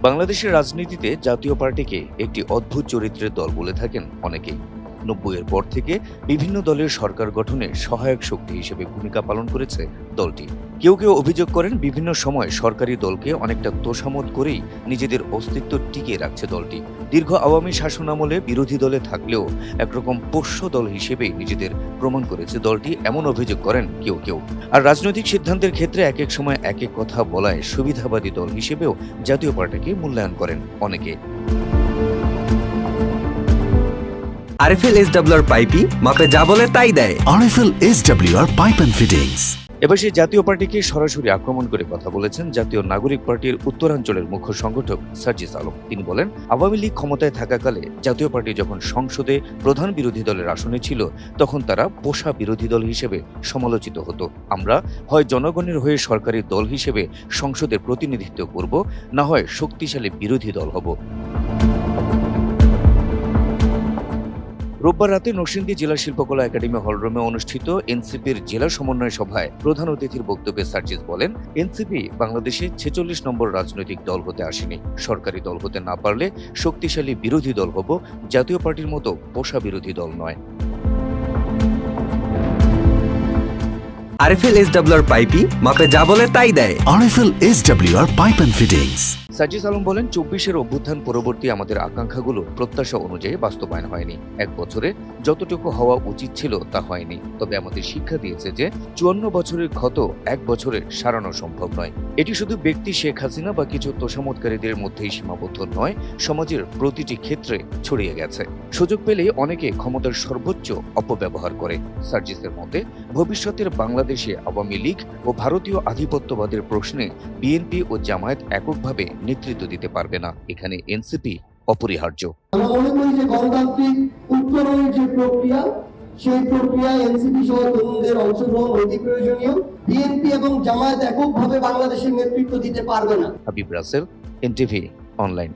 বাংলাদেশের রাজনীতিতে জাতীয় পার্টিকে একটি অদ্ভুত চরিত্রের দল বলে থাকেন অনেকেই। ৯০-এর পর থেকে বিভিন্ন দলের সরকার গঠনে সহায়ক শক্তি হিসেবে ভূমিকা পালন করেছে দলটি। কেউ কেউ অভিযোগ করেন বিভিন্ন সময় সরকারি দলকে অনেকটা তোষামোদ করেই নিজেদের অস্তিত্ব টিকিয়ে রাখছে দলটি। দীর্ঘ আওয়ামী শাসনামলে বিরোধী দলে থাকলেও একরকম পোষ্য দল হিসেবেই নিজেদের প্রমাণ করেছে দলটি, এমন অভিযোগ করেন কেউ কেউ। আর রাজনৈতিক সিদ্ধান্তের ক্ষেত্রে এক এক সময় এক এক কথা বলায় সুবিধাবাদী দল হিসেবেও জাতীয় পার্টিকে মূল্যায়ন করেন অনেকে। আরএফএল এসডব্লিউআর পাইপই মাপে যা বলে তাই দেয়। RFL SWR pipe and fittings. এবার সেই জাতীয় পার্টিকে সরাসরি আক্রমণ করে কথা বলেছেন জাতীয় নাগরিক পার্টির উত্তরাঞ্চলের মুখ্য সংগঠক সার্জিস আলম। তিনি বলেন, আওয়ামী লীগ ক্ষমতায় থাকাকালে জাতীয় পার্টি যখন সংসদে প্রধান বিরোধী দলের আসনে ছিল তখন তারা পোষা বিরোধী দল হিসেবে সমালোচিত হতো। আমরা হয় জনগণের হয়ে সরকারি দল হিসেবে সংসদের প্রতিনিধিত্ব করব, না হয় শক্তিশালী বিরোধী দল হব। রোববার রাতে নরসিংদী জেলা শিল্পকলা একাডেমি হলরুমে অনুষ্ঠিত এনসিপির জেলা সমন্বয় সভায় প্রধান অতিথির বক্তব্যে সার্জিস বলেন, এনসিপি বাংলাদেশে ৪৬ নম্বর রাজনৈতিক দল হতে আসেনি। সরকারি দল হতে না পারলে শক্তিশালী বিরোধী দল হব, জাতীয় পার্টির মতো পোষা বিরোধী দল নয়। আরএফএল এসডব্লিউআর পাইপই মাপে যা বলে তাই দেয়। RFL SWR pipe and fittings. Sarjis Alam বলেন, ২৪-এর অভ্যুত্থান পরবর্তী আমাদের আকাঙ্ক্ষাগুলো প্রত্যাশা অনুযায়ী বাস্তবায়ন হয়নি। এক বছরে যতটুকু হওয়া উচিত ছিল তা হয়নি। তবে আমাদের শিক্ষা দিয়েছে যে ৫৪ বছরের ক্ষত এক বছরে সারানো সম্ভব নয়। এটি শুধু ব্যক্তি শেখ হাসিনা বা কিছু তোষামোদকারীদের মধ্যেই সীমাবদ্ধ নয়, সমাজের প্রতিটি ক্ষেত্রে ছড়িয়ে গেছে। সুযোগ পেলেই অনেকে ক্ষমতার সর্বোচ্চ অপব্যবহার করে। সার্জিসের মতে, ভবিষ্যতের বাংলাদেশে আওয়ামী লীগ ও ভারতীয় আধিপত্যবাদের প্রশ্নে বিএনপি ও জামায়াত এককভাবে নেতৃত্ব দিতে পারবে না। এখানে এনসিপি অপরিহার্য। আমরা মনে করি যে গণতান্ত্রিক উত্তরণের যে প্রক্রিয়া, সেই প্রক্রিয়ায় এনসিপি সহ তরুণদের অংশগ্রহণ অতি প্রয়োজনীয়। বিএনপি এবং জামায়াত এককভাবে বাংলাদেশের নেতৃত্ব দিতে পারবে না। Habib Rasel, NTV online.